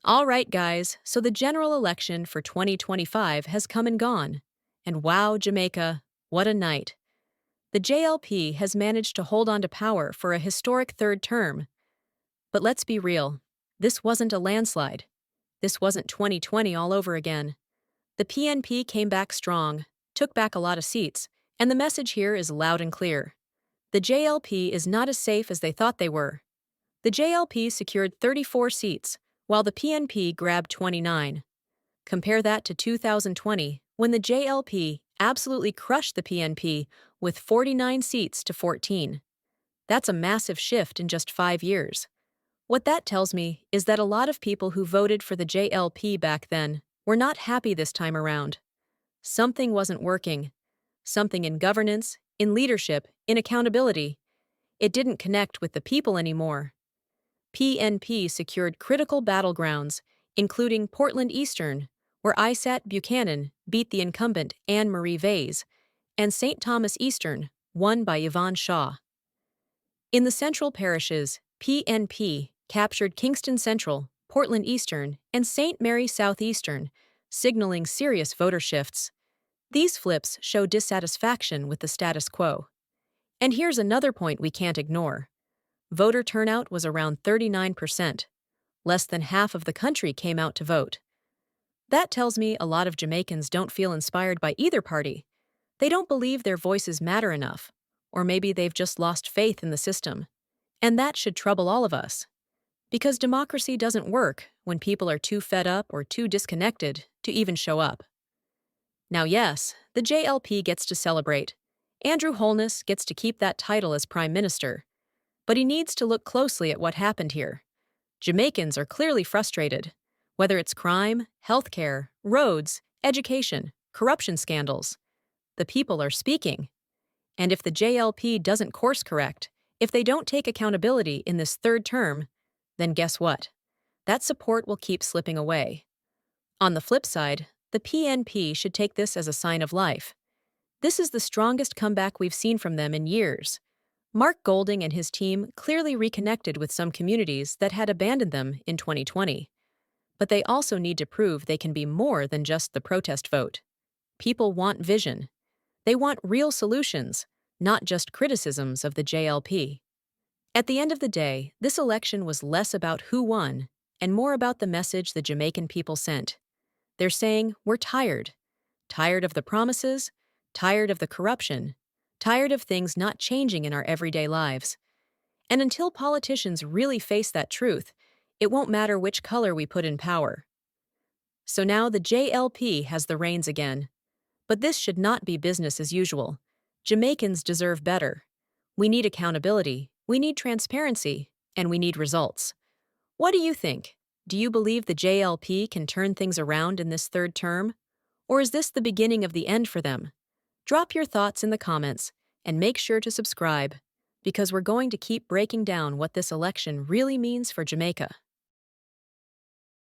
All right, guys, so the general election for 2025 has come and gone. And wow, Jamaica, what a night. The JLP has managed to hold on to power for a historic third term. But let's be real, this wasn't a landslide. This wasn't 2020 all over again. The PNP came back strong, took back a lot of seats, and the message here is loud and clear. The JLP is not as safe as they thought they were. The JLP secured 34 seats, while the PNP grabbed 29. Compare that to 2020, when the JLP absolutely crushed the PNP with 49 seats to 14. That's a massive shift in just 5 years. What that tells me is that a lot of people who voted for the JLP back then were not happy this time around. Something wasn't working. Something in governance, in leadership, in accountability. It didn't connect with the people anymore. PNP secured critical battlegrounds, including Portland Eastern, where Isat Buchanan beat the incumbent Anne Marie Vase, and St. Thomas Eastern, won by Yvonne Shaw. In the central parishes, PNP captured Kingston Central, Portland Eastern, and St. Mary Southeastern, signaling serious voter shifts. These flips show dissatisfaction with the status quo. And here's another point we can't ignore. Voter turnout was around 39%. Less than half of the country came out to vote. That tells me a lot of Jamaicans don't feel inspired by either party. They don't believe their voices matter enough, or maybe they've just lost faith in the system. And that should trouble all of us. Because democracy doesn't work when people are too fed up or too disconnected to even show up. Now yes, the JLP gets to celebrate. Andrew Holness gets to keep that title as Prime Minister. But he needs to look closely at what happened here. Jamaicans are clearly frustrated, whether it's crime, healthcare, roads, education, corruption scandals. The people are speaking. And if the JLP doesn't course correct, if they don't take accountability in this third term, then guess what? That support will keep slipping away. On the flip side, the PNP should take this as a sign of life. This is the strongest comeback we've seen from them in years. Mark Golding and his team clearly reconnected with some communities that had abandoned them in 2020. But they also need to prove they can be more than just the protest vote. People want vision. They want real solutions, not just criticisms of the JLP. At the end of the day, this election was less about who won and more about the message the Jamaican people sent. They're saying, we're tired. Tired of the promises, tired of the corruption, tired of things not changing in our everyday lives. And until politicians really face that truth, it won't matter which color we put in power. So now the JLP has the reins again. But this should not be business as usual. Jamaicans deserve better. We need accountability, we need transparency, and we need results. What do you think? Do you believe the JLP can turn things around in this third term? Or is this the beginning of the end for them? Drop your thoughts in the comments and make sure to subscribe, because we're going to keep breaking down what this election really means for Jamaica.